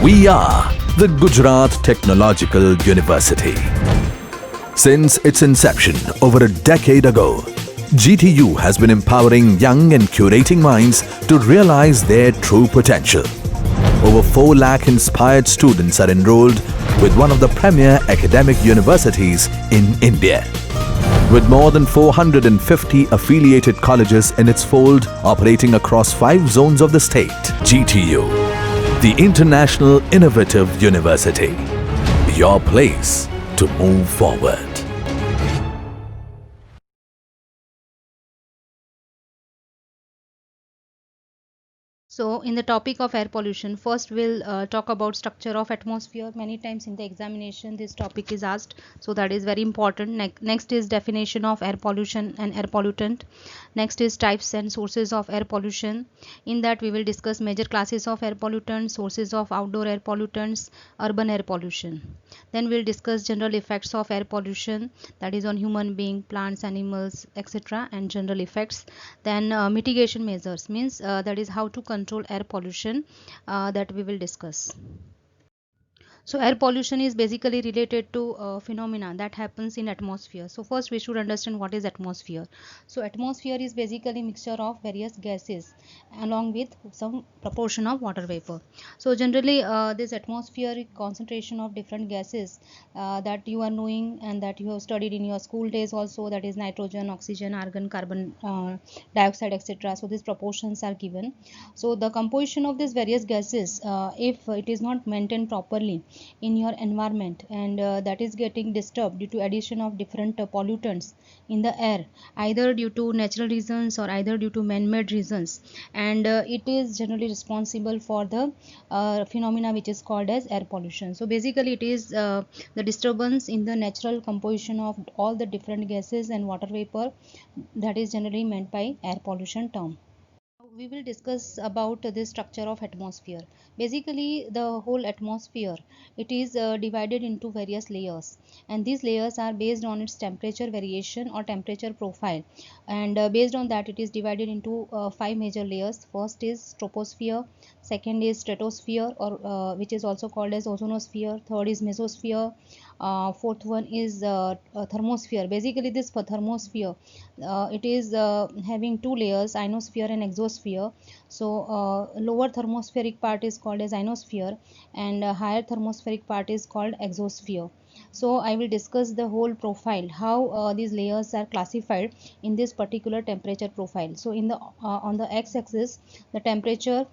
We are the Gujarat Technological University. Since its inception over a decade ago, GTU has been empowering young and curating minds to realize their true potential. Over 4 lakh inspired students are enrolled with one of the premier academic universities in India. With more than 450 affiliated colleges in its fold operating across 5 zones of the state, GTU, the International Innovative University, your place to move forward. So, in the topic of air pollution, first we'll talk about structure of atmosphere. Many times in the examination, this topic is asked, so that is very important. Next is definition of air pollution and air pollutant. Next is types and sources of air pollution. In that, we will discuss major classes of air pollutants, sources of outdoor air pollutants, urban air pollution. Then we'll discuss general effects of air pollution, that is on human being, plants, animals, etc., and general effects. Then mitigation measures, means that is how to control air pollution, that we will discuss. So air pollution is basically related to phenomena that happens in atmosphere. So first we should understand what is atmosphere. So atmosphere is basically mixture of various gases along with some proportion of water vapor. So generally this atmospheric concentration of different gases that you are knowing and that you have studied in your school days also, that is nitrogen, oxygen, argon, carbon dioxide, etc. So these proportions are given. So the composition of these various gases, if it is not maintained properly in your environment, and that is getting disturbed due to addition of different pollutants in the air, either due to natural reasons or either due to man-made reasons, and it is generally responsible for the phenomena which is called as air pollution. So basically it is the disturbance in the natural composition of all the different gases and water vapor, that is generally meant by air pollution term. We will discuss about the structure of atmosphere. Basically the whole atmosphere, it is divided into various layers, and these layers are based on its temperature variation or temperature profile, and based on that it is divided into 5 major layers. First is troposphere, second is stratosphere, or which is also called as ozonosphere, third is mesosphere, fourth one is thermosphere. Basically this thermosphere, it is having 2 layers, ionosphere and exosphere. So lower thermospheric part is called as ionosphere, and higher thermospheric part is called exosphere. So I will discuss the whole profile, how these layers are classified in this particular temperature profile. So in the on the x-axis the temperature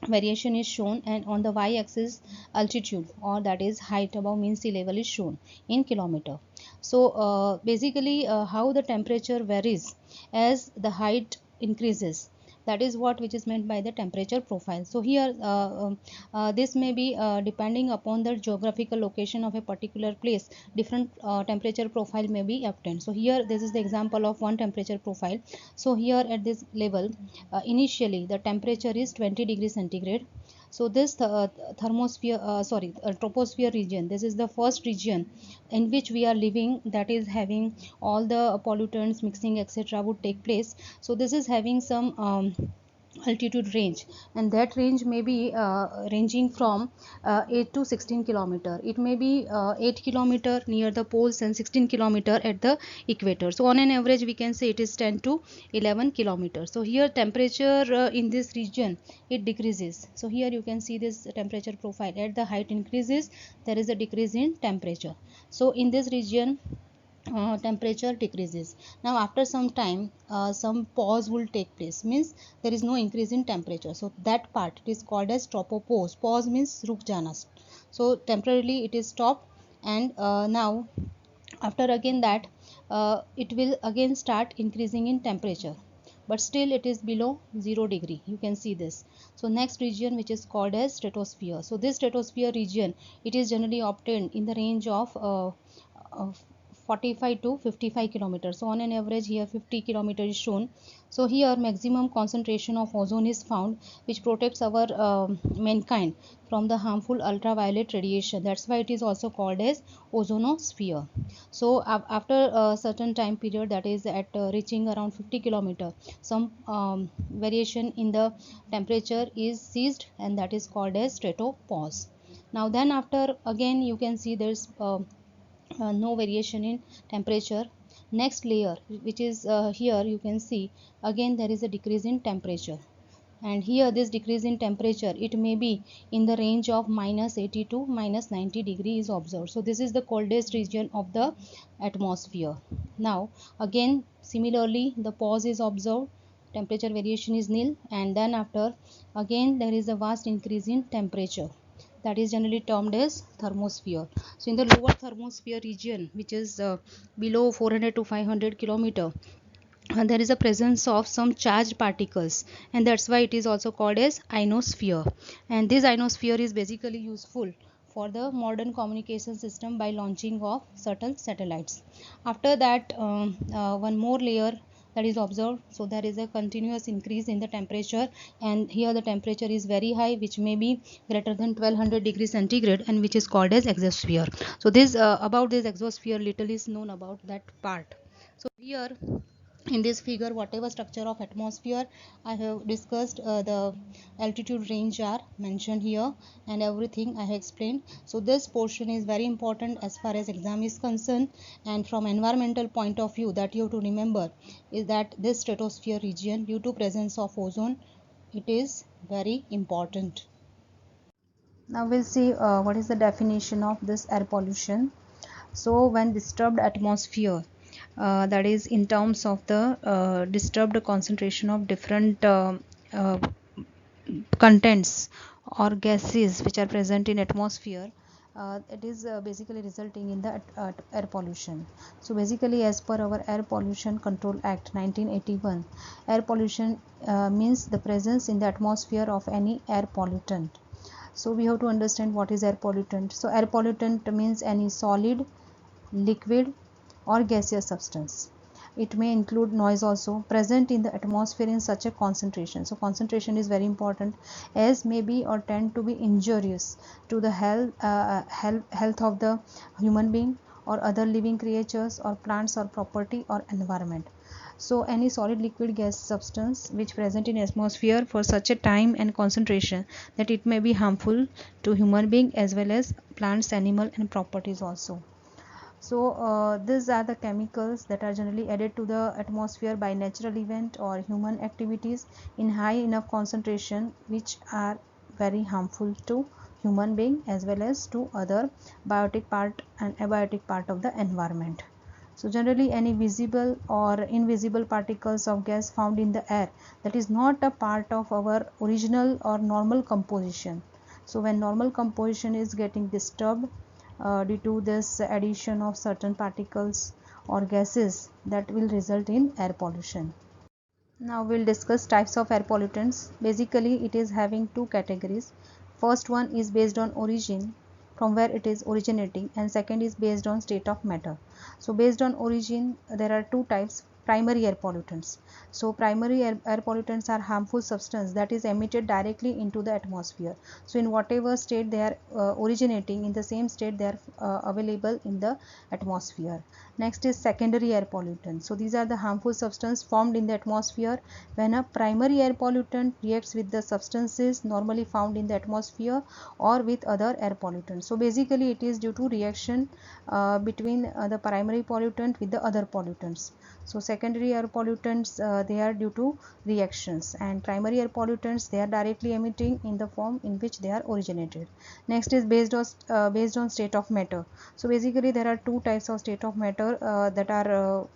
variation is shown, and on the y-axis altitude, or that is height above mean sea level, is shown in kilometer. So basically how the temperature varies as the height increases, that is what which is meant by the temperature profile. So here this may be depending upon the geographical location of a particular place, different temperature profile may be obtained. So here this is the example of one temperature profile. So here at this level, initially the temperature is 20 degrees centigrade. So this thermosphere troposphere region, this is the first region in which we are living, that is having all the pollutants mixing, etc., would take place. So this is having some altitude range, and that range may be ranging from 8 to 16 kilometer. It may be 8 kilometer near the poles and 16 kilometer at the equator. So on an average we can say it is 10 to 11 kilometers. So here temperature in this region, it decreases. So here you can see this temperature profile, at the height increases there is a decrease in temperature. So in this region temperature decreases. Now after some time some pause will take place, means there is no increase in temperature. So that part it is called as tropopause. Pause means ruk jana. So temporarily it is stopped, and now after again that it will again start increasing in temperature, but still it is below 0 degree, you can see this. So next region which is called as stratosphere. So this stratosphere region, it is generally obtained in the range of 45 to 55 kilometers. So on an average here 50 kilometers is shown. So here maximum concentration of ozone is found, which protects our mankind from the harmful ultraviolet radiation. That's why it is also called as ozonosphere. So after a certain time period, that is at reaching around 50 kilometer, some variation in the temperature is ceased, and that is called as stratopause. Now then after, again you can see there's no variation in temperature. Next layer, which is here, you can see again there is a decrease in temperature, and here this decrease in temperature, it may be in the range of -80 to -90 degree is observed. So this is the coldest region of the atmosphere. Now again similarly the pause is observed, temperature variation is nil, and then after again there is a vast increase in temperature, that is generally termed as thermosphere. So in the lower thermosphere region, which is below 400 to 500 kilometer, there is a presence of some charged particles, and that's why it is also called as ionosphere. And this ionosphere is basically useful for the modern communication system by launching of certain satellites. After that one more layer that is observed, so there is a continuous increase in the temperature, and here the temperature is very high, which may be greater than 1200 degrees centigrade, and which is called as exosphere. So this about this exosphere little is known about that part. So here in this figure, whatever structure of atmosphere I have discussed, the altitude range are mentioned here, and everything I have explained. So this portion is very important as far as exam is concerned, and from environmental point of view, that you have to remember is that this stratosphere region, due to presence of ozone, it is very important. Now we'll see what is the definition of this air pollution. So when disturbed atmosphere, that is in terms of the disturbed concentration of different uh, contents or gases which are present in atmosphere, it is basically resulting in the air pollution. So basically, as per our Air Pollution Control Act 1981, air pollution means the presence in the atmosphere of any air pollutant. So we have to understand what is air pollutant. So air pollutant means any solid, liquid or gaseous substance. It may include noise also present in the atmosphere in such a concentration. So concentration is very important, as may be or tend to be injurious to the health of the human being or other living creatures or plants or property or environment. So any solid, liquid, gas substance which present in atmosphere for such a time and concentration that it may be harmful to human being as well as plants, animal and properties also. So these are the chemicals that are generally added to the atmosphere by natural event or human activities in high enough concentration, which are very harmful to human being as well as to other biotic part and abiotic part of the environment. So generally any visible or invisible particles of gas found in the air that is not a part of our original or normal composition. So when normal composition is getting disturbed due to this addition of certain particles or gases, that will result in air pollution. Now we'll discuss types of air pollutants. Basically it is having two categories. First one is based on origin, from where it is originating, and second is based on state of matter. So based on origin, there are two types: primary air pollutants. So primary air pollutants are harmful substance that is emitted directly into the atmosphere. So in whatever state they are originating, in the same state they are available in the atmosphere. Next is secondary air pollutants. So these are the harmful substance formed in the atmosphere when a primary air pollutant reacts with the substances normally found in the atmosphere or with other air pollutants. So basically it is due to reaction between the primary pollutant with the other pollutants. So secondary air pollutants, they are due to reactions, and primary air pollutants, they are directly emitting in the form in which they are originated. Next is based on state of matter. So basically there are two types of state of matter that are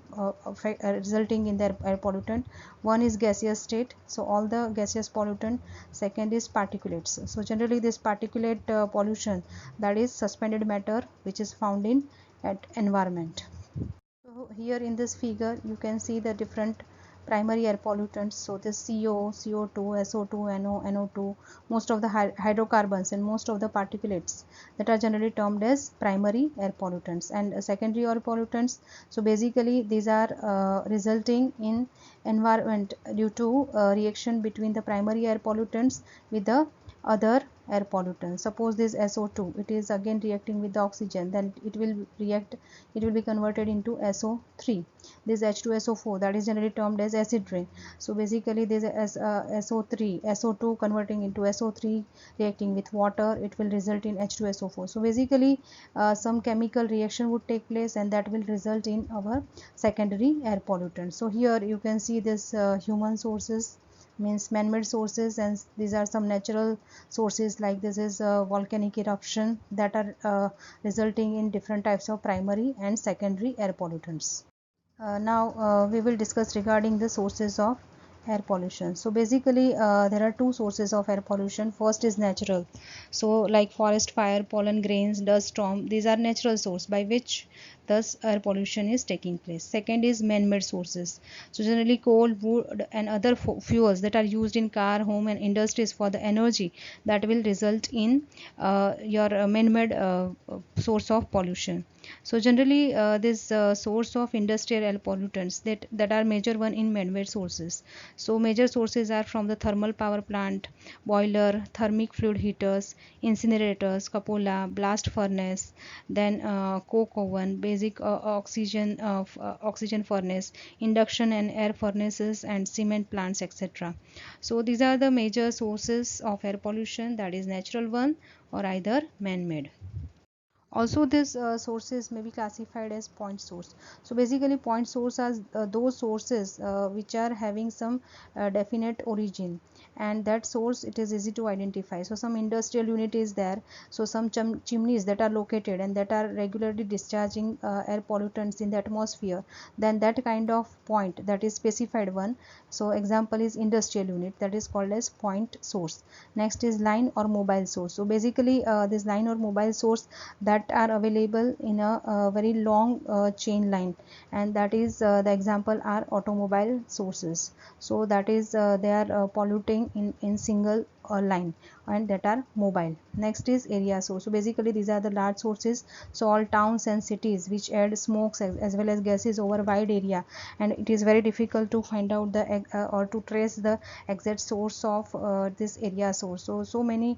resulting in the air pollutant. One is gaseous state, so all the gaseous pollutant. Second is particulates. So generally this particulate pollution, that is suspended matter which is found in environment. So here in this figure you can see the different primary air pollutants. So this CO, CO2, SO2, NO, NO2, most of the hydrocarbons and most of the particulates that are generally termed as primary air pollutants. And secondary air pollutants, so basically these are resulting in environment due to reaction between the primary air pollutants with the other air pollutant. Suppose this SO2, it is again reacting with the oxygen, then it will be converted into SO3. This H2SO4, that is generally termed as acid rain. So basically this SO3, SO2 converting into SO3, reacting with water, it will result in H2SO4. So basically some chemical reaction would take place, and that will result in our secondary air pollutant. So here you can see this human sources, means man-made sources, and these are some natural sources, like this is volcanic eruption, that are resulting in different types of primary and secondary air pollutants. Now we will discuss regarding the sources of air pollution. So basically there are two sources of air pollution. First is natural, so like forest fire, pollen grains, dust storm, these are natural source by which thus air pollution is taking place. Second is man-made sources, so generally coal, wood and other fuels that are used in car, home and industries for the energy, that will result in your man-made source of pollution. So generally this source of industrial air pollutants, that are major one in man-made sources. So major sources are from the thermal power plant, boiler, thermic fluid heaters, incinerators, cupola, blast furnace, then coke oven, basic oxygen furnace, induction and air furnaces, and cement plants, etc. So these are the major sources of air pollution, that is natural one or either man-made. Also these sources may be classified as point source. So basically point source are those sources which are having some definite origin, and that source, it is easy to identify. So some industrial unit is there, so some chimneys that are located and that are regularly discharging air pollutants in the atmosphere, then that kind of point, that is specified one. So example is industrial unit, that is called as point source. Next is line or mobile source. So basically this line or mobile source that are available in a very long chain line, and that is the example are automobile sources. So that is they are polluting in single line, and that are mobile. Next is area source. So basically these are the large sources, so all towns and cities which add smokes as well as gases over wide area, and it is very difficult to find out the or to trace the exact source of this area source. So many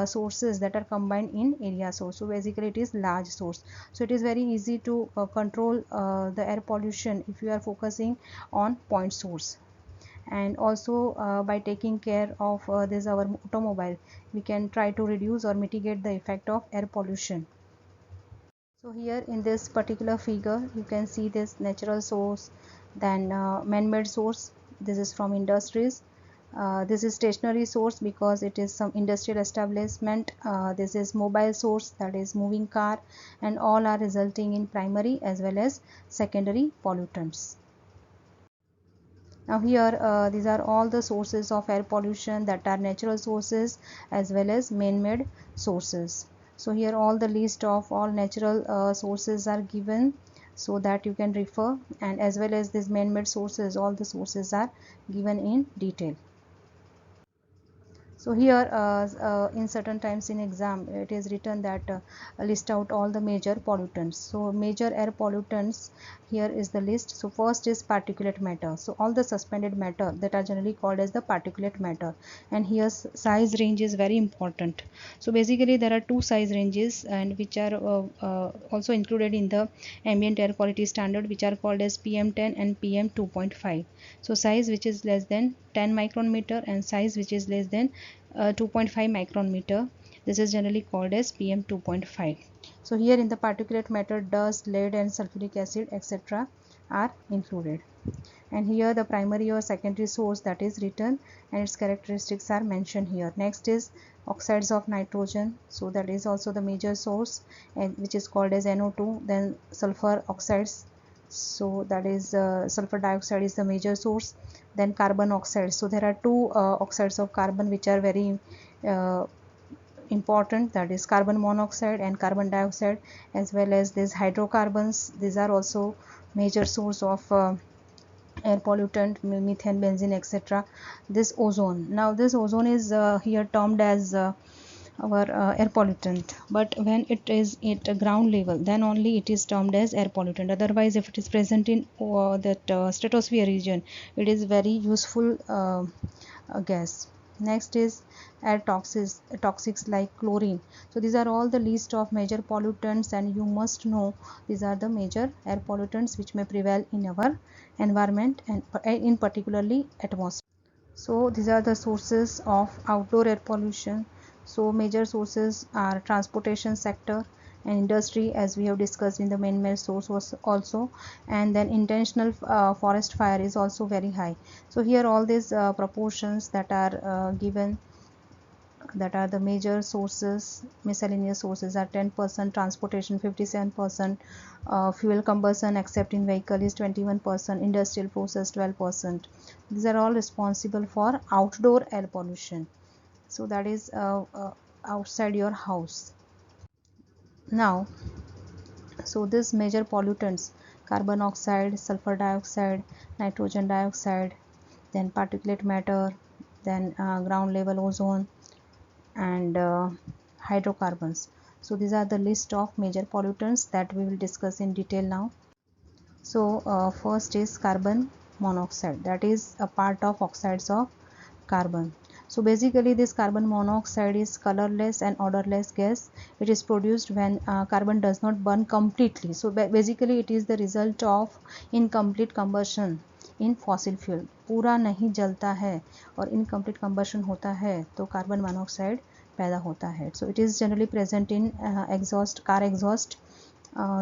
sources that are combined in area source. So basically it is large source. So it is very easy to control the air pollution if you are focusing on point source. And also by taking care of this our automobile, we can try to reduce or mitigate the effect of air pollution. So here in this particular figure you can see this natural source, then man-made source, this is from industries. This is stationary source because it is some industrial establishment. This is mobile source, that is moving car, and all are resulting in primary as well as secondary pollutants. Now here these are all the sources of air pollution that are natural sources as well as man-made sources. So here all the list of all natural sources are given, so that you can refer, and as well as these man-made sources, all the sources are given in detail. So here in certain times in exam it is written that list out all the major pollutants. So major air pollutants, here is the list. So first is particulate matter. So all the suspended matter that are generally called as the particulate matter, and here size range is very important. So basically there are two size ranges, and which are also included in the ambient air quality standard, which are called as PM10 and PM2.5. So size which is less than 10 micron meter and size which is less than 2.5 micron meter, this is generally called as PM 2.5. So here in the particulate matter, dust, lead and sulfuric acid, etc. are included. And here the primary or secondary source that is written, and its characteristics are mentioned here. Next is oxides of nitrogen, so that is also the major source, and which is called as NO2. Then sulfur oxides, so that is sulfur dioxide is the major source. Then carbon oxide, so there are two oxides of carbon which are very important, that is carbon monoxide and carbon dioxide, as well as these hydrocarbons. These are also major source of air pollutant, methane, benzene, etc. This ozone, now this ozone is here termed as our air pollutant, but when it is at ground level, then only it is termed as air pollutant. Otherwise if it is present in that stratosphere region, it is very useful gas. Next is air toxics like chlorine. So these are all the list of major pollutants, and you must know these are the major air pollutants which may prevail in our environment, and in particularly atmosphere. So these are the sources of outdoor air pollution. So major sources are transportation sector and industry, as we have discussed in the main source was also, and then intentional forest fire is also very high. So here all these proportions that are given, that are the major sources. Miscellaneous sources are 10%, transportation 57%, fuel combustion except in vehicle is 21%, industrial process 12%. These are all responsible for outdoor air pollution. So that is outside your house. Now, so these major pollutants: carbon oxide, sulfur dioxide, nitrogen dioxide, then particulate matter, then ground level ozone, and hydrocarbons. So these are the list of major pollutants that we will discuss in detail now. So first is carbon monoxide, that is a part of oxides of carbon. So basically this carbon monoxide is colorless and odorless gas. It is produced when carbon does not burn completely. So basically it is the result of incomplete combustion in fossil fuel. पूरा नहीं जलता है और incomplete combustion होता है तो carbon monoxide पैदा होता है. So it is generally present in exhaust, car exhaust.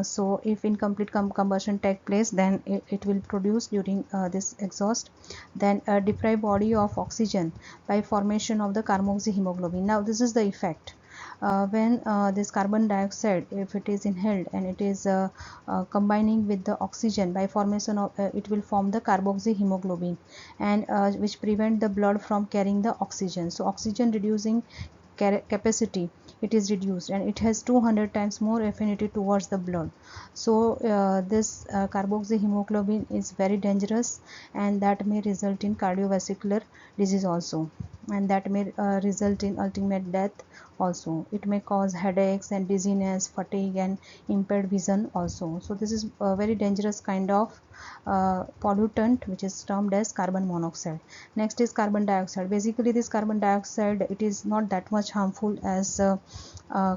So if incomplete combustion take place, then it will produce during this exhaust, then deprive body of oxygen by formation of the carboxyhemoglobin. Now this is the effect. When this carbon dioxide, if it is inhaled and it is combining with the oxygen by formation of it will form the carboxyhemoglobin, and which prevent the blood from carrying the oxygen. So oxygen reducing capacity, it is reduced, and it has 200 times more affinity towards the blood. So this carboxyhemoglobin is very dangerous, and that may result in cardiovascular disease also, and that may result in ultimate death also. It may cause headaches and dizziness, fatigue, and impaired vision also. So this is a very dangerous kind of pollutant which is termed as carbon monoxide. Next is carbon dioxide. Basically this carbon dioxide, it is not that much harmful as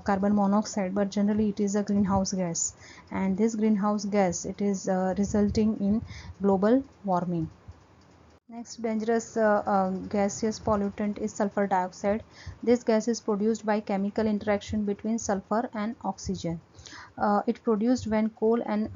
carbon monoxide, but generally it is a greenhouse gas, and this greenhouse gas, it is resulting in global warming. Next dangerous gaseous pollutant is sulfur dioxide. This gas is produced by chemical interaction between sulfur and oxygen. It produced when coal and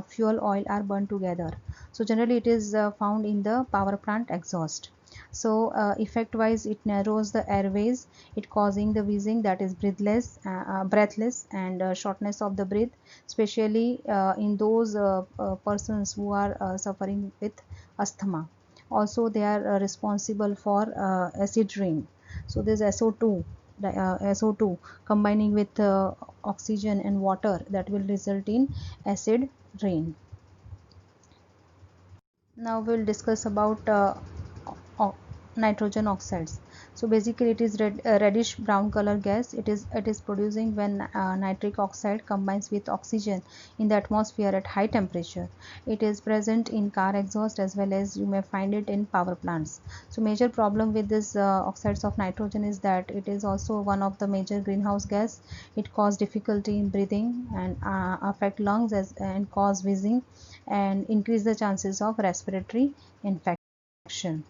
fuel oil are burned together. So generally it is found in the power plant exhaust. So effect wise, it narrows the airways, it causing the wheezing, that is breathless, and shortness of the breath, especially in those persons who are suffering with asthma. Also they are responsible for acid rain. So this SO2, SO2 combining with oxygen and water, that will result in acid rain. Now we will discuss about nitrogen oxides. So basically it is reddish brown color gas. It is producing when nitric oxide combines with oxygen in the atmosphere at high temperature. It is present in car exhaust, as well as you may find it in power plants. So major problem with this oxides of nitrogen is that it is also one of the major greenhouse gas. It cause difficulty in breathing and affect lungs and cause wheezing and increase the chances of respiratory infection.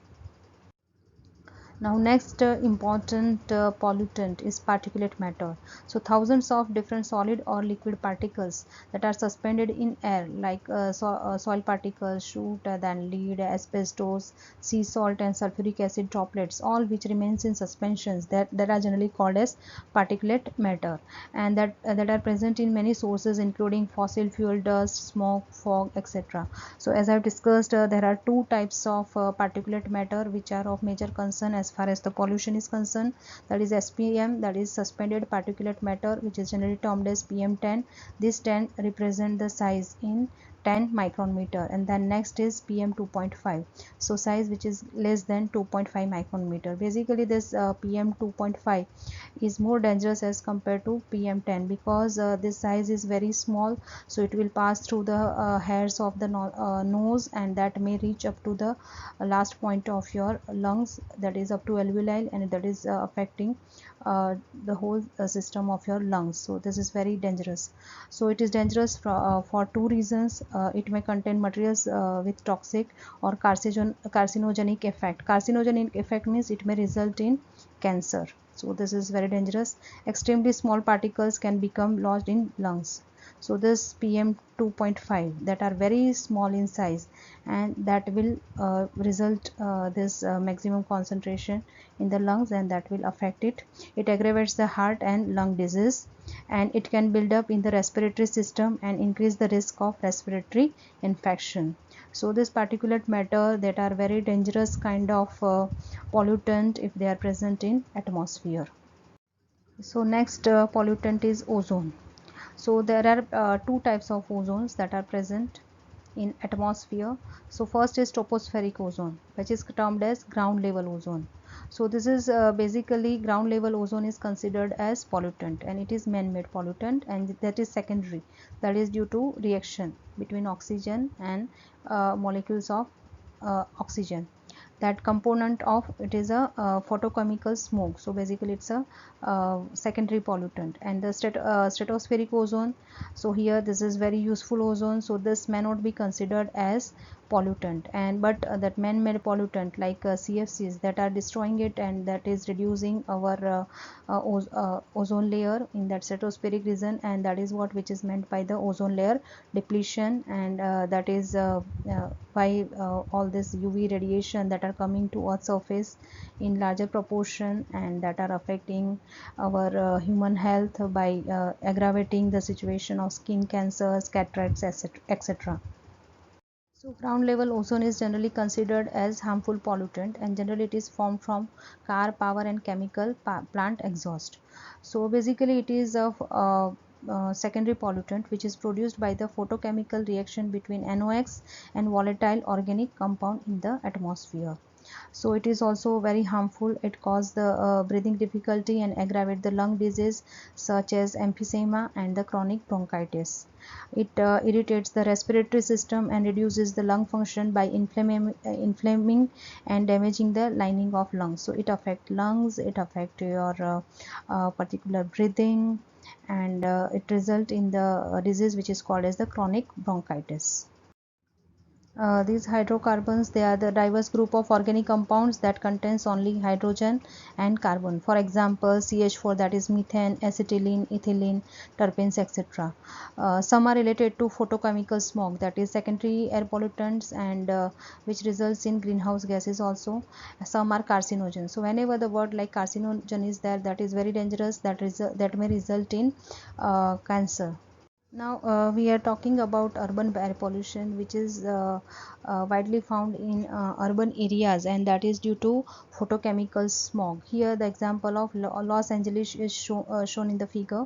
Now next important pollutant is particulate matter. So thousands of different solid or liquid particles that are suspended in air, like soil particles, soot, then lead, asbestos, sea salt, and sulfuric acid droplets, all which remains in suspensions, that are generally called as particulate matter, and that are present in many sources including fossil fuel dust, smoke, fog, etc. So as I have discussed, there are two types of particulate matter which are of major concern as far as the pollution is concerned. That is SPM, that is suspended particulate matter, which is generally termed as PM10. This 10 represent the size in 10 micrometer, and then next is PM 2.5, so size which is less than 2.5 micrometer. Basically this PM 2.5 is more dangerous as compared to PM 10 because this size is very small, so it will pass through the hairs of the nose, and that may reach up to the last point of your lungs, that is up to alveoli, and that is affecting the whole system of your lungs. So this is very dangerous. So it is dangerous for two reasons. It may contain materials with toxic or carcinogenic effect. Carcinogenic effect means it may result in cancer. So this is very dangerous. Extremely small particles can become lodged in lungs. So this PM 2.5 that are very small in size, and that will result this maximum concentration in the lungs, and that will affect it. It aggravates the heart and lung disease, and it can build up in the respiratory system and increase the risk of respiratory infection. So this particulate matter that are very dangerous kind of pollutant if they are present in atmosphere. So next pollutant is ozone. So there are two types of ozones that are present in atmosphere. So first is tropospheric ozone, which is termed as ground level ozone. So this is basically ground level ozone is considered as pollutant, and it is man-made pollutant, and that is secondary, that is due to reaction between oxygen and molecules of oxygen. That component of it is a photochemical smoke. So basically it's a secondary pollutant. And the stratospheric ozone, so here this is very useful ozone, so this may not be considered as pollutant, and but that man-made pollutant like CFCs that are destroying it, and that is reducing our ozone layer in that stratospheric region, and that is what which is meant by the ozone layer depletion. And that is why all this UV radiation that are coming to Earth's surface in larger proportion, and that are affecting our human health by aggravating the situation of skin cancers, cataracts, etc. So ground level ozone is generally considered as harmful pollutant, and generally it is formed from car, power and chemical plant exhaust. So basically it is a secondary pollutant which is produced by the photochemical reaction between NOx and volatile organic compound in the atmosphere. So it is also very harmful. It causes the breathing difficulty and aggravate the lung disease such as emphysema and the chronic bronchitis. It irritates the respiratory system and reduces the lung function by inflaming and damaging the lining of lungs. So it affects lungs, it affects your particular breathing, and it result in the disease which is called as the chronic bronchitis. These hydrocarbons, they are the diverse group of organic compounds that contains only hydrogen and carbon. For example, CH4, that is methane, acetylene, ethylene, terpenes, etc. Some are related to photochemical smoke, that is secondary air pollutants, and which results in greenhouse gases also. Some are carcinogens. So whenever the word like carcinogen is there, that is very dangerous, that may result in cancer. Now we are talking about urban air pollution, which is widely found in urban areas, and that is due to photochemical smog. Here the example of Los Angeles is shown in the figure.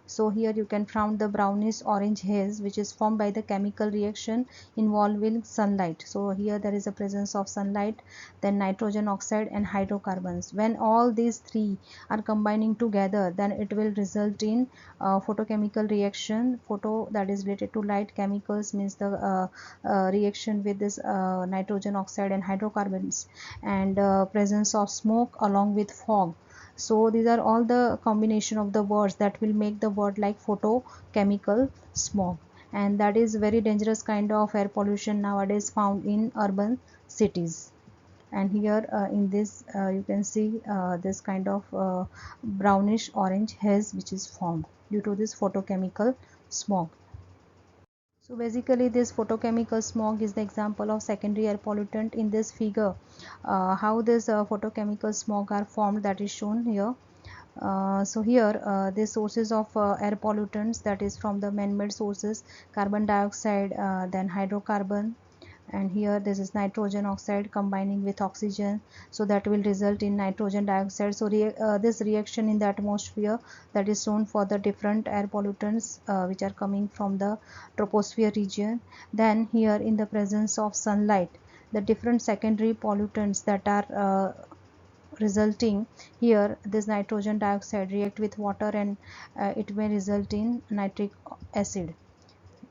So here you can find the brownish orange haze which is formed by the chemical reaction involving sunlight. So here there is a presence of sunlight, then nitrogen oxide and hydrocarbons. When all these three are combining together, then it will result in photochemical reaction. Photo, that is related to light, chemicals means the reaction with this nitrogen oxide and hydrocarbons, and presence of smoke along with fog. So these are all the combination of the words that will make the word like photochemical smog, and that is very dangerous kind of air pollution nowadays found in urban cities. And here in this you can see this kind of brownish orange haze which is formed due to this photochemical smog. So basically this photochemical smog is the example of secondary air pollutant. In this figure, how this photochemical smog are formed, that is shown here. So here the sources of air pollutants, that is from the man-made sources, carbon dioxide, then hydrocarbon, and here this is nitrogen oxide combining with oxygen, so that will result in nitrogen dioxide. So this reaction in the atmosphere, that is shown for the different air pollutants which are coming from the troposphere region. Then here in the presence of sunlight, the different secondary pollutants that are resulting here, this nitrogen dioxide react with water, and it may result in nitric acid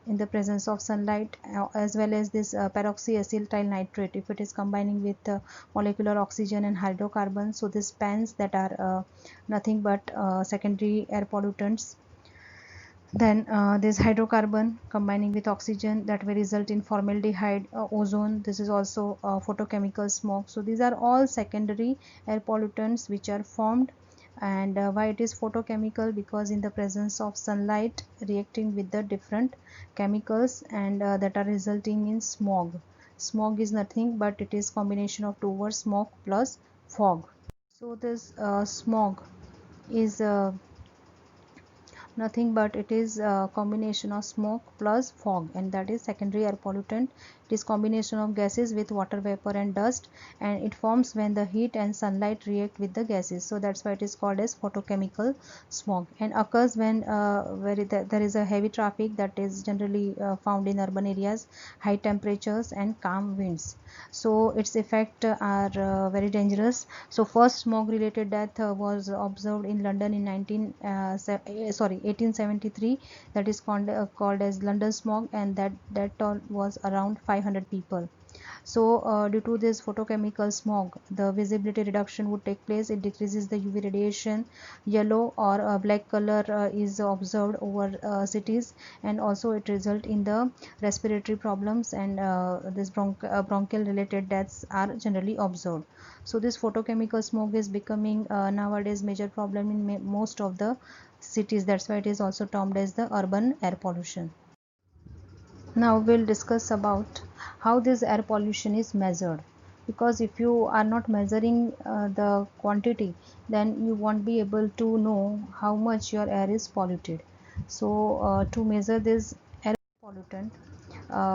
in the presence of sunlight, as well as this peroxyacetyl nitrate, if it is combining with molecular oxygen and hydrocarbons. So these PANs that are nothing but secondary air pollutants. Then this hydrocarbon combining with oxygen, that will result in formaldehyde, ozone. This is also photochemical smoke. So these are all secondary air pollutants which are formed. And why it is photochemical? Because in the presence of sunlight reacting with the different chemicals, and that are resulting in smog. Smog is nothing but it is combination of two words, smoke plus fog. So this smog is nothing but it is a combination of smoke plus fog, and that is secondary air pollutant. It is combination of gases with water vapor and dust, and it forms when the heat and sunlight react with the gases. So that's why it is called as photochemical smog, and occurs when there is a heavy traffic, that is generally found in urban areas, high temperatures and calm winds. So its effect are very dangerous. So first smog related death was observed in London in 1873, that is called as London smog, and that toll was around 500 people. So due to this photochemical smog, the visibility reduction would take place. It decreases the UV radiation. Yellow or black color is observed over cities, and also it result in the respiratory problems, and this bronchial related deaths are generally observed. So this photochemical smog is becoming nowadays major problem in most of the cities. That's why it is also termed as the urban air pollution. Now we'll discuss about how this air pollution is measured, because if you are not measuring the quantity, then you won't be able to know how much your air is polluted. So to measure this air pollutant,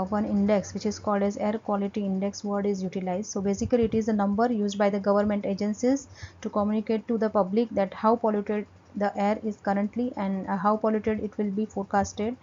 one index which is called as air quality index word is utilized. So basically it is a number used by the government agencies to communicate to the public that how polluted the air is currently, and how polluted it will be forecasted.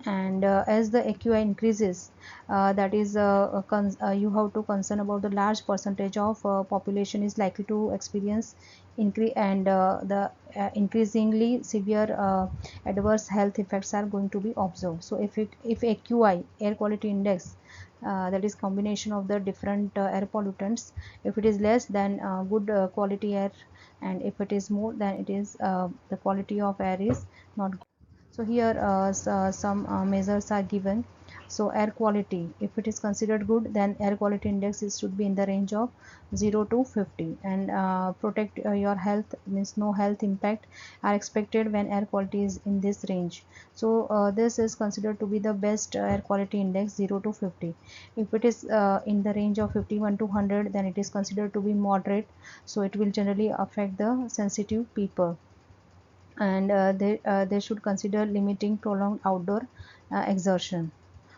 And as the AQI increases, that is you have to concern about the large percentage of population is likely to experience increase, and the increasingly severe adverse health effects are going to be observed. So if AQI, air quality index, that is combination of the different air pollutants, if it is less, then good quality air, and if it is more, then it is the quality of air is not good. So here some measures are given. So air quality, if it is considered good, then air quality index should be in the range of 0 to 50, and protect your health, means no health impact are expected when air quality is in this range. So this is considered to be the best air quality index, 0 to 50. If it is in the range of 51 to 100, then it is considered to be moderate, so it will generally affect the sensitive people, and they should consider limiting prolonged outdoor exertion.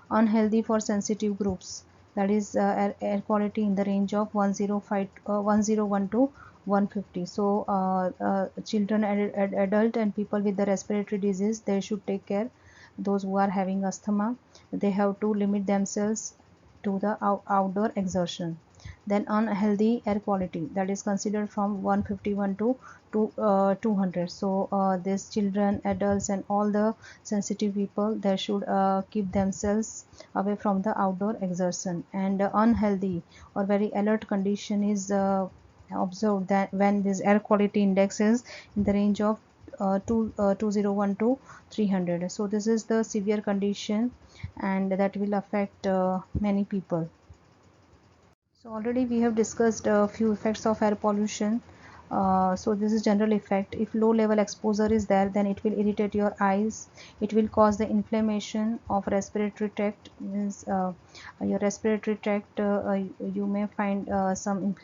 Unhealthy for sensitive groups, that is air quality in the range of 101 to 150. So children, adult and people with the respiratory disease, they should take care. Those who are having asthma, they have to limit themselves to the outdoor exertion. Then unhealthy air quality, that is considered from 151 to 200. So these children, adults and all the sensitive people, they should keep themselves away from the outdoor exertion. And unhealthy or very alert condition is observed that when this air quality index is in the range of 201 to 300. So this is the severe condition, and that will affect many people. So already we have discussed a few effects of air pollution. So this is general effect. If low level exposure is there, then it will irritate your eyes. It will cause the inflammation of respiratory tract, means your respiratory tract, you may find some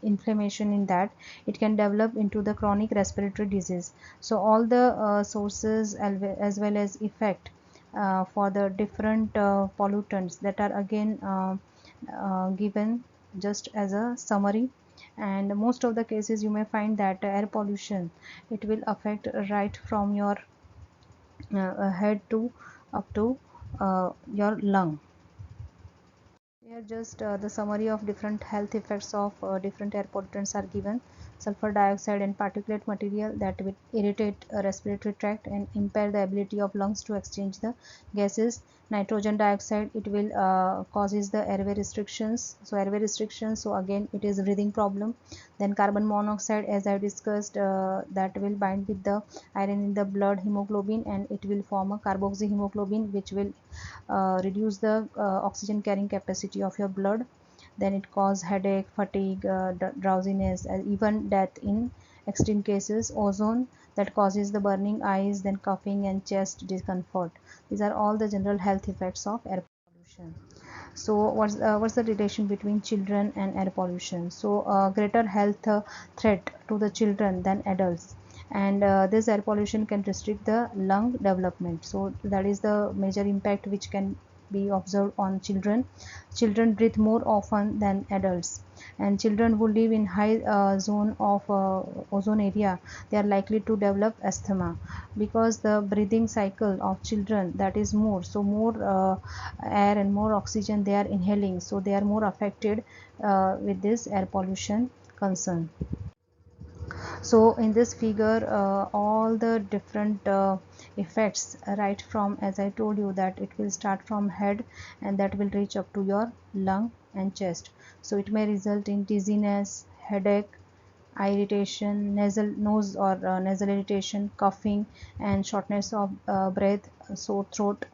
inflammation in that. It can develop into the chronic respiratory disease. So all the sources as well as effect for the different pollutants that are again given just as a summary. And most of the cases you may find that air pollution, it will affect right from your head to up to your lung. Here just the summary of different health effects of different air pollutants are given. Sulfur dioxide and particulate material that will irritate respiratory tract and impair the ability of lungs to exchange the gases. Nitrogen dioxide, it will causes the airway restrictions. So airway restrictions, so again it is a breathing problem. Then carbon monoxide, as I discussed, that will bind with the iron in the blood hemoglobin, and it will form a carboxyhemoglobin, which will reduce the oxygen carrying capacity of your blood. Then it cause headache, fatigue, drowsiness, and even death in extreme cases. Ozone, that causes the burning eyes, then coughing and chest discomfort. These are all the general health effects of air pollution. So what's the relation between children and air pollution? So greater health threat to the children than adults, and this air pollution can restrict the lung development. So that is the major impact which can be observed on children. Children breathe more often than adults, and children who live in high zone of ozone area, they are likely to develop asthma, because the breathing cycle of children, that is more, so more air and more oxygen they are inhaling, so they are more affected with this air pollution concern. So in this figure all the different effects, right from, as I told you, that it will start from head and that will reach up to your lung and chest. So it may result in dizziness, headache, eye irritation, nasal nose or nasal irritation, coughing and shortness of breath, sore throat,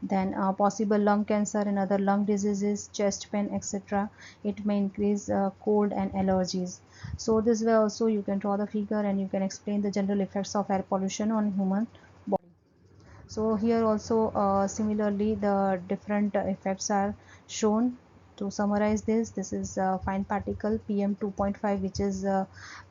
then possible lung cancer and other lung diseases, chest pain, etc. It may increase cold and allergies. So this way also you can draw the figure and you can explain the general effects of air pollution on human body. So here also similarly the different effects are shown. To summarize this is fine particle PM 2.5, which is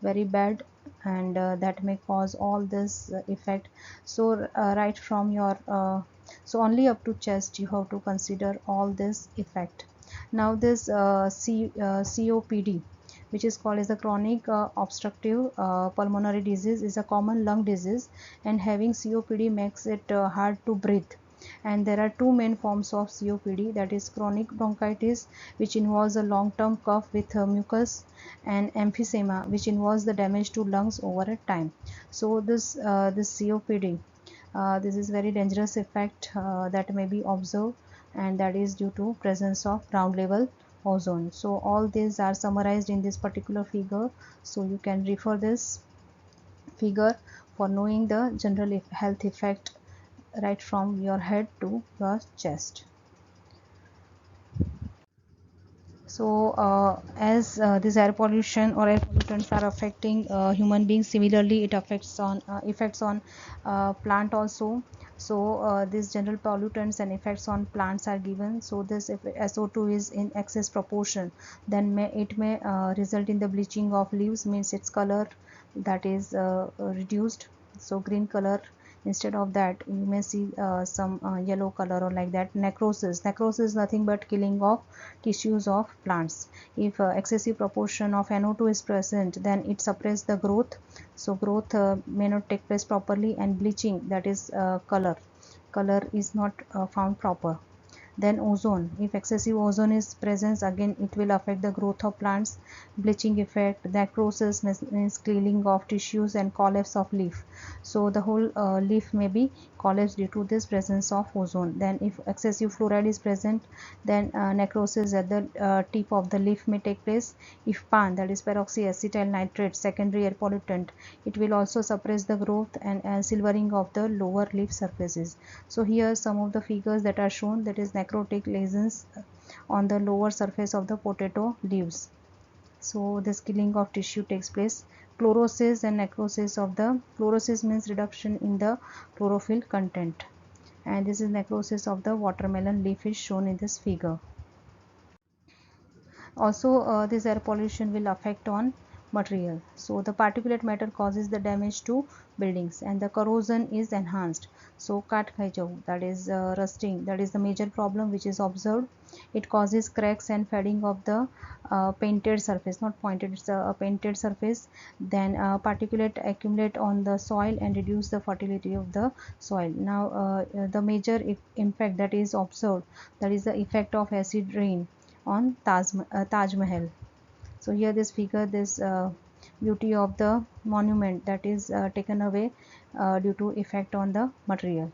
very bad, and that may cause all this effect. So right from your so only up to chest you have to consider all this effect. Now this COPD, which is called as the chronic obstructive pulmonary disease, is a common lung disease, and having COPD makes it hard to breathe. And there are two main forms of COPD, that is chronic bronchitis, which involves a long-term cough with mucus, and emphysema, which involves the damage to lungs over a time. So this COPD, this is very dangerous effect that may be observed, and that is due to presence of ground level ozone. So all these are summarized in this particular figure, so you can refer this figure for knowing the general health effect right from your head to your chest. So as this air pollution or air pollutants are affecting human beings, similarly it affects on effects on plant also. So these general pollutants and effects on plants are given. So this, if SO2 is in excess proportion, then it may result in the bleaching of leaves, means its color that is reduced, so green color. Instead of that you may see some yellow color or like that. Necrosis is nothing but killing of tissues of plants. If excessive proportion of NO2 is present, then it suppresses the growth, so growth may not take place properly, and bleaching, that is color is not found proper. Then ozone, if excessive ozone is present, again it will affect the growth of plants. Bleaching effect, necrosis means cleaning of tissues, and collapse of leaf, so the whole leaf may be collapsed due to this presence of ozone. Then if excessive fluoride is present, then necrosis at the tip of the leaf may take place. If PAN, that is peroxyacetyl nitrate, secondary air pollutant, it will also suppress the growth and silvering of the lower leaf surfaces. So here some of the figures that are shown, that is necrotic lesions on the lower surface of the potato leaves. So this killing of tissue takes place. Chlorosis and necrosis of the, chlorosis means reduction in the chlorophyll content, and this is necrosis of the watermelon leaf is shown in this figure. Also this air pollution will affect on material. So the particulate matter causes the damage to buildings and the corrosion is enhanced. So kat khai jau, that is rusting, that is the major problem which is observed. It causes cracks and fading of the painted surface, not pointed, it's a painted surface. Then particulate accumulate on the soil and reduce the fertility of the soil. Now the major impact that is observed, that is the effect of acid rain on Taj Mahal. So here this figure, this beauty of the monument that is taken away due to effect on the material.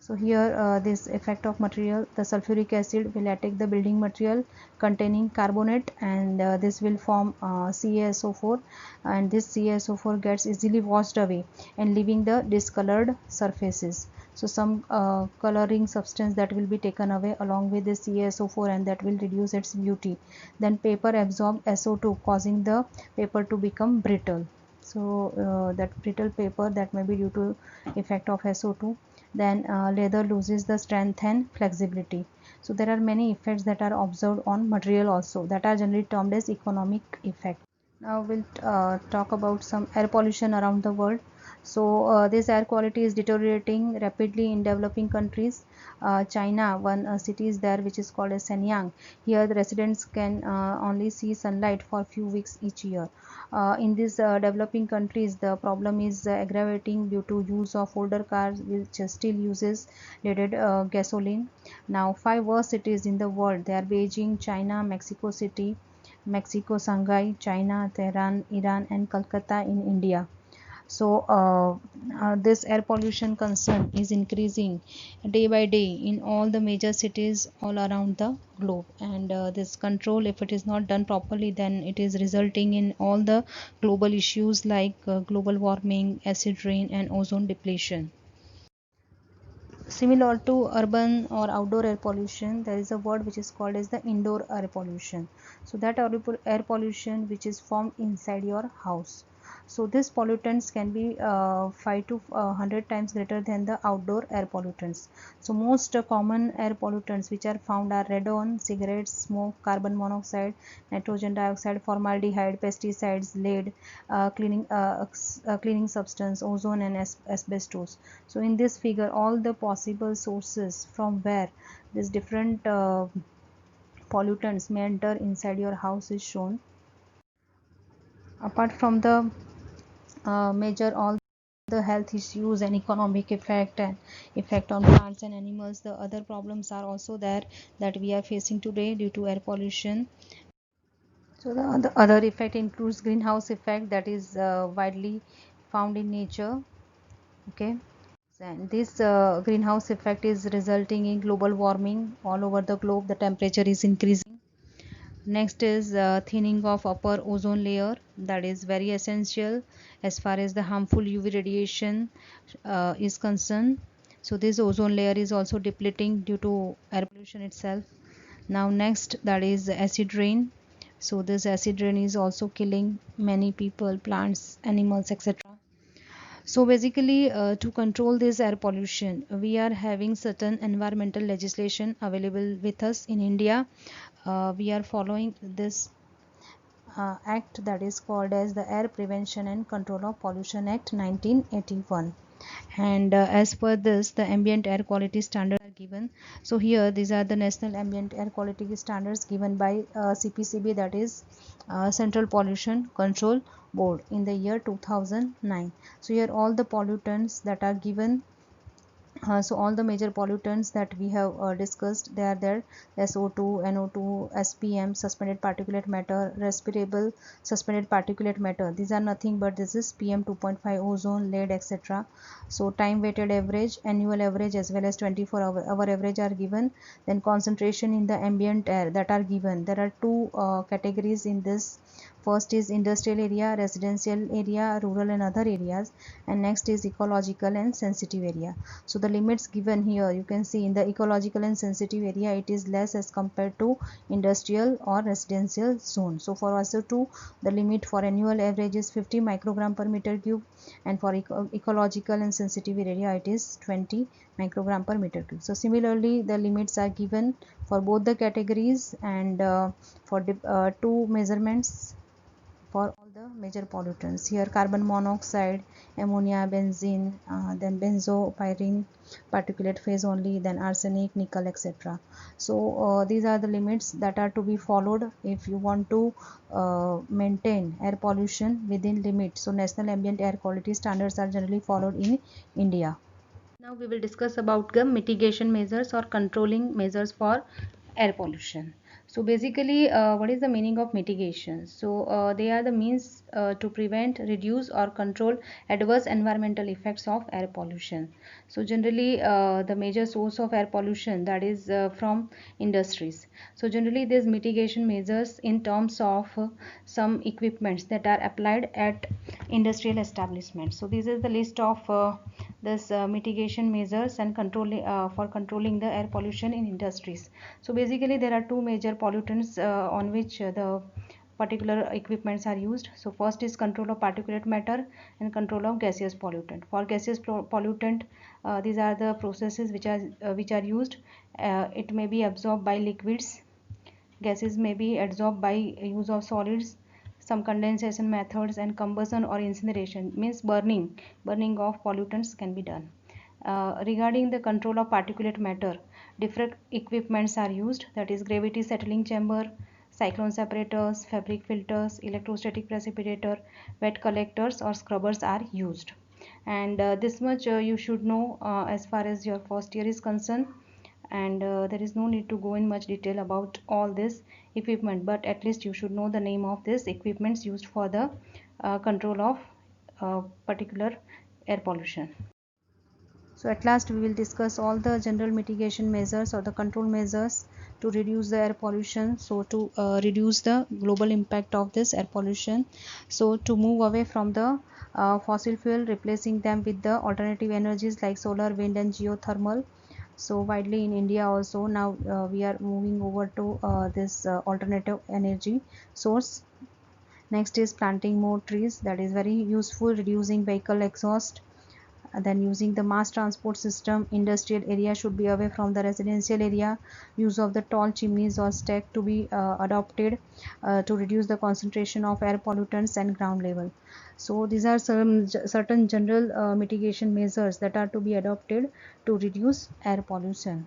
So here this effect of material, the sulfuric acid will attack the building material containing carbonate and this will form CaSO4, and this CaSO4 gets easily washed away and leaving the discolored surfaces. So some coloring substance that will be taken away along with the CaSO4 and that will reduce its beauty. Then paper absorb SO2 causing the paper to become brittle. So that brittle paper, that may be due to effect of SO2. Then leather loses the strength and flexibility. So there are many effects that are observed on material also, that are generally termed as economic effect. Now we'll talk about some air pollution around the world. So this air quality is deteriorating rapidly in developing countries. China, one city is there which is called as Shenyang. Here the residents can only see sunlight for few weeks each year. In these developing countries, the problem is aggravating due to use of older cars which still uses leaded gasoline. Now 5 worst cities in the world, they are Beijing, China, Mexico City, Mexico, Shanghai, China, Tehran, Iran and Calcutta in India. So this air pollution concern is increasing day by day in all the major cities all around the globe, and this control, if it is not done properly, then it is resulting in all the global issues like global warming, acid rain and ozone depletion. Similar to urban or outdoor air pollution, there is a word which is called as the indoor air pollution. So that air pollution which is formed inside your house. So these pollutants can be 5 to 100 times greater than the outdoor air pollutants. So most common air pollutants which are found are radon, cigarettes, smoke, carbon monoxide, nitrogen dioxide, formaldehyde, pesticides, lead, cleaning substance, ozone and asbestos. So in this figure, all the possible sources from where these different pollutants may enter inside your house is shown. Apart from the major all the health issues and economic effect and effect on plants and animals, the other problems are also there that we are facing today due to air pollution. So the other effect includes greenhouse effect that is widely found in nature. Okay, and this greenhouse effect is resulting in global warming all over the globe. The temperature is increasing. Next is thinning of upper ozone layer, that is very essential as far as the harmful UV radiation is concerned. So this ozone layer is also depleting due to air pollution itself. Now next, that is acid rain. So this acid rain is also killing many people, plants, animals, etc. So basically to control this air pollution, we are having certain environmental legislation available with us in India. We are following this act that is called as the Air Prevention and Control of Pollution Act 1981, and as per this the ambient air quality standards are given. So here these are the national ambient air quality standards given by CPCB, that is Central Pollution Control Board, in the year 2009. So here all the pollutants that are given, so all the major pollutants that we have discussed, they are there: SO2, NO2, SPM, suspended particulate matter, respirable suspended particulate matter. These are nothing but this is PM 2.5, ozone, lead, etc. So time weighted average, annual average as well as 24-hour average are given. Then concentration in the ambient air that are given. There are two categories in this. First is industrial area, residential area, rural and other areas, and next is ecological and sensitive area. So the limits given here, you can see in the ecological and sensitive area it is less as compared to industrial or residential zone. So for SO2 the limit for annual average is 50 microgram per meter cube, and for ecological and sensitive area it is 20 microgram per meter cube. So similarly the limits are given for both the categories, and for two measurements for all the major pollutants. Here carbon monoxide, ammonia, benzene, then benzopyrene, particulate phase only, then arsenic, nickel, etc. So these are the limits that are to be followed if you want to maintain air pollution within limits. So national ambient air quality standards are generally followed in India. Now we will discuss about the mitigation measures or controlling measures for air pollution. So basically what is the meaning of mitigation? So they are the means to prevent, reduce or control adverse environmental effects of air pollution. So generally the major source of air pollution, that is from industries. So generally these mitigation measures in terms of some equipments that are applied at industrial establishments. So this is the list of this mitigation measures and for controlling the air pollution in industries. So basically there are two major pollutants on which the particular equipments are used. So first is control of particulate matter and control of gaseous pollutant. For gaseous pollutant, these are the processes which are used. It may be absorbed by liquids. Gases may be adsorbed by use of solids. Some condensation methods and combustion or incineration, means burning of pollutants can be done. Regarding the control of particulate matter, different equipments are used, that is gravity settling chamber, cyclone separators, fabric filters, electrostatic precipitator, wet collectors or scrubbers are used. And this much you should know as far as your first year is concerned, and there is no need to go in much detail about all this equipment, but at least you should know the name of this equipments used for the control of particular air pollution. So at last we will discuss all the general mitigation measures or the control measures to reduce the air pollution, so to reduce the global impact of this air pollution. So to move away from the fossil fuel, replacing them with the alternative energies like solar, wind and geothermal. So widely in India also now we are moving over to this alternative energy source. Next is planting more trees, that is very useful, reducing vehicle exhaust. Then using the mass transport system, industrial area should be away from the residential area. Use of the tall chimneys or stack to be adopted to reduce the concentration of air pollutants and ground level. So these are some certain general mitigation measures that are to be adopted to reduce air pollution.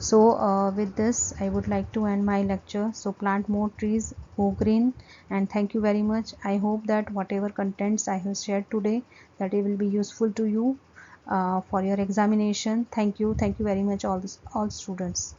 So with this I would like to end my lecture. So plant more trees, go green, and thank you very much. I hope that whatever contents I have shared today, that it will be useful to you for your examination. Thank you very much all students.